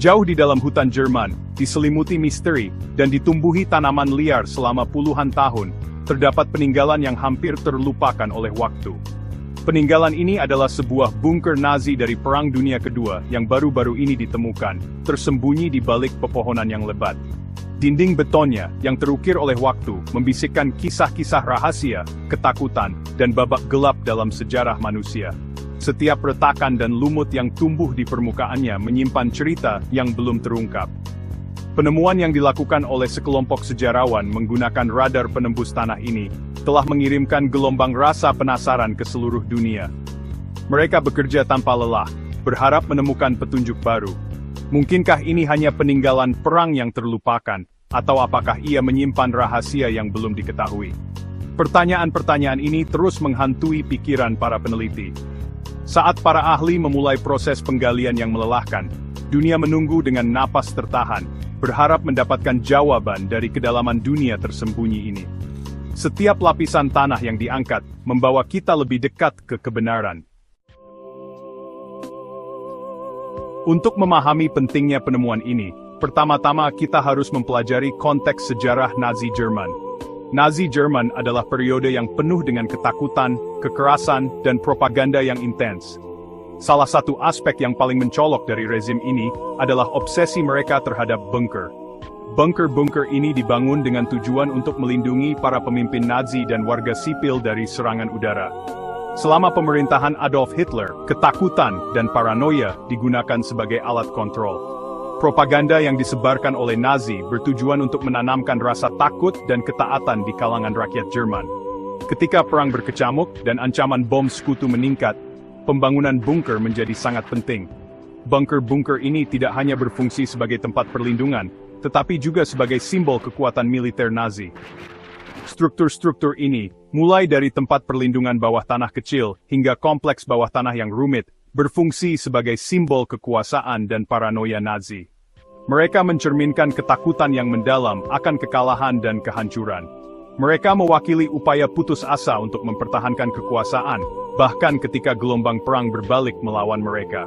Jauh di dalam hutan Jerman, diselimuti misteri, dan ditumbuhi tanaman liar selama puluhan tahun, terdapat peninggalan yang hampir terlupakan oleh waktu. Peninggalan ini adalah sebuah bunker Nazi dari Perang Dunia Kedua yang baru-baru ini ditemukan, tersembunyi di balik pepohonan yang lebat. Dinding betonnya, yang terukir oleh waktu, membisikkan kisah-kisah rahasia, ketakutan, dan babak gelap dalam sejarah manusia. Setiap retakan dan lumut yang tumbuh di permukaannya menyimpan cerita yang belum terungkap. Penemuan yang dilakukan oleh sekelompok sejarawan menggunakan radar penembus tanah ini, telah mengirimkan gelombang rasa penasaran ke seluruh dunia. Mereka bekerja tanpa lelah, berharap menemukan petunjuk baru. Mungkinkah ini hanya peninggalan perang yang terlupakan, atau apakah ia menyimpan rahasia yang belum diketahui? Pertanyaan-pertanyaan ini terus menghantui pikiran para peneliti. Saat para ahli memulai proses penggalian yang melelahkan, dunia menunggu dengan napas tertahan, berharap mendapatkan jawaban dari kedalaman dunia tersembunyi ini. Setiap lapisan tanah yang diangkat, membawa kita lebih dekat ke kebenaran. Untuk memahami pentingnya penemuan ini, pertama-tama kita harus mempelajari konteks sejarah Nazi Jerman. Nazi Jerman adalah periode yang penuh dengan ketakutan, kekerasan, dan propaganda yang intens. Salah satu aspek yang paling mencolok dari rezim ini adalah obsesi mereka terhadap bunker. Bunker-bunker ini dibangun dengan tujuan untuk melindungi para pemimpin Nazi dan warga sipil dari serangan udara. Selama pemerintahan Adolf Hitler, ketakutan dan paranoia digunakan sebagai alat kontrol. Propaganda yang disebarkan oleh Nazi bertujuan untuk menanamkan rasa takut dan ketaatan di kalangan rakyat Jerman. Ketika perang berkecamuk dan ancaman bom sekutu meningkat, pembangunan bunker menjadi sangat penting. Bunker-bunker ini tidak hanya berfungsi sebagai tempat perlindungan, tetapi juga sebagai simbol kekuatan militer Nazi. Struktur-struktur ini, mulai dari tempat perlindungan bawah tanah kecil hingga kompleks bawah tanah yang rumit, berfungsi sebagai simbol kekuasaan dan paranoia Nazi. Mereka mencerminkan ketakutan yang mendalam akan kekalahan dan kehancuran. Mereka mewakili upaya putus asa untuk mempertahankan kekuasaan, bahkan ketika gelombang perang berbalik melawan mereka.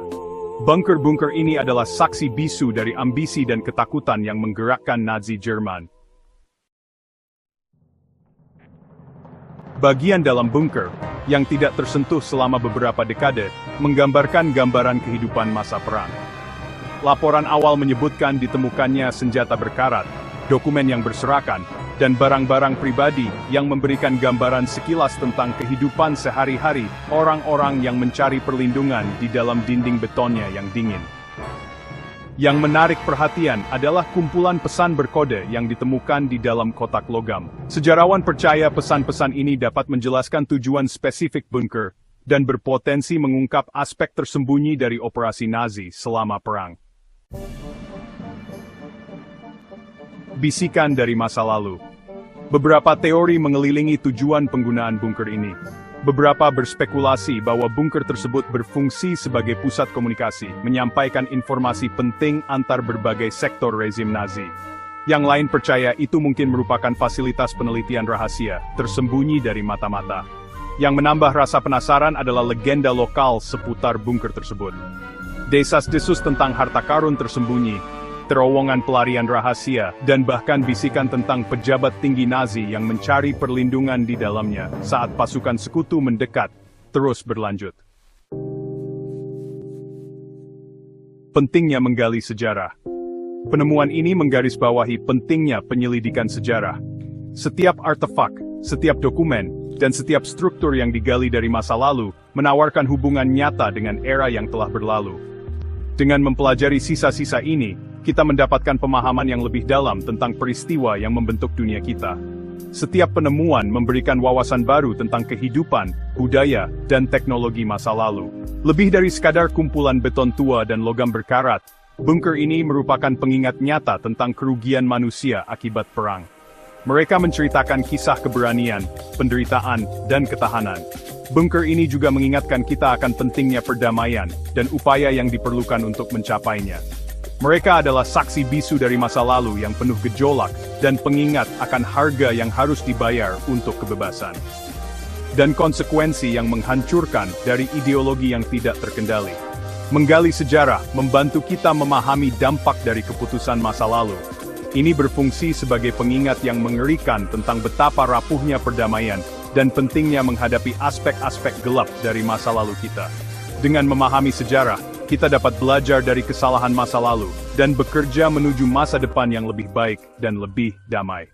Bunker-bunker ini adalah saksi bisu dari ambisi dan ketakutan yang menggerakkan Nazi Jerman. Bagian dalam bunker, yang tidak tersentuh selama beberapa dekade, menggambarkan gambaran kehidupan masa perang. Laporan awal menyebutkan ditemukannya senjata berkarat, dokumen yang berserakan, dan barang-barang pribadi yang memberikan gambaran sekilas tentang kehidupan sehari-hari orang-orang yang mencari perlindungan di dalam dinding betonnya yang dingin. Yang menarik perhatian adalah kumpulan pesan berkode yang ditemukan di dalam kotak logam. Sejarawan percaya pesan-pesan ini dapat menjelaskan tujuan spesifik bunker, dan berpotensi mengungkap aspek tersembunyi dari operasi Nazi selama perang. Bisikan dari masa lalu. Beberapa teori mengelilingi tujuan penggunaan bunker ini. Beberapa berspekulasi bahwa bunker tersebut berfungsi sebagai pusat komunikasi, menyampaikan informasi penting antar berbagai sektor rezim Nazi. Yang lain percaya itu mungkin merupakan fasilitas penelitian rahasia, tersembunyi dari mata-mata. Yang menambah rasa penasaran adalah legenda lokal seputar bunker tersebut. Desas-desus tentang harta karun tersembunyi, terowongan pelarian rahasia, dan bahkan bisikan tentang pejabat tinggi Nazi yang mencari perlindungan di dalamnya saat pasukan sekutu mendekat, terus berlanjut. Pentingnya menggali sejarah. Penemuan ini menggarisbawahi pentingnya penyelidikan sejarah. Setiap artefak, setiap dokumen, dan setiap struktur yang digali dari masa lalu, menawarkan hubungan nyata dengan era yang telah berlalu. Dengan mempelajari sisa-sisa ini, kita mendapatkan pemahaman yang lebih dalam tentang peristiwa yang membentuk dunia kita. Setiap penemuan memberikan wawasan baru tentang kehidupan, budaya, dan teknologi masa lalu. Lebih dari sekadar kumpulan beton tua dan logam berkarat, bunker ini merupakan pengingat nyata tentang kerugian manusia akibat perang. Mereka menceritakan kisah keberanian, penderitaan, dan ketahanan. Bunker ini juga mengingatkan kita akan pentingnya perdamaian dan upaya yang diperlukan untuk mencapainya. Mereka adalah saksi bisu dari masa lalu yang penuh gejolak dan pengingat akan harga yang harus dibayar untuk kebebasan. Dan konsekuensi yang menghancurkan dari ideologi yang tidak terkendali. Menggali sejarah membantu kita memahami dampak dari keputusan masa lalu. Ini berfungsi sebagai pengingat yang mengerikan tentang betapa rapuhnya perdamaian dan pentingnya menghadapi aspek-aspek gelap dari masa lalu kita. Dengan memahami sejarah, kita dapat belajar dari kesalahan masa lalu dan bekerja menuju masa depan yang lebih baik dan lebih damai.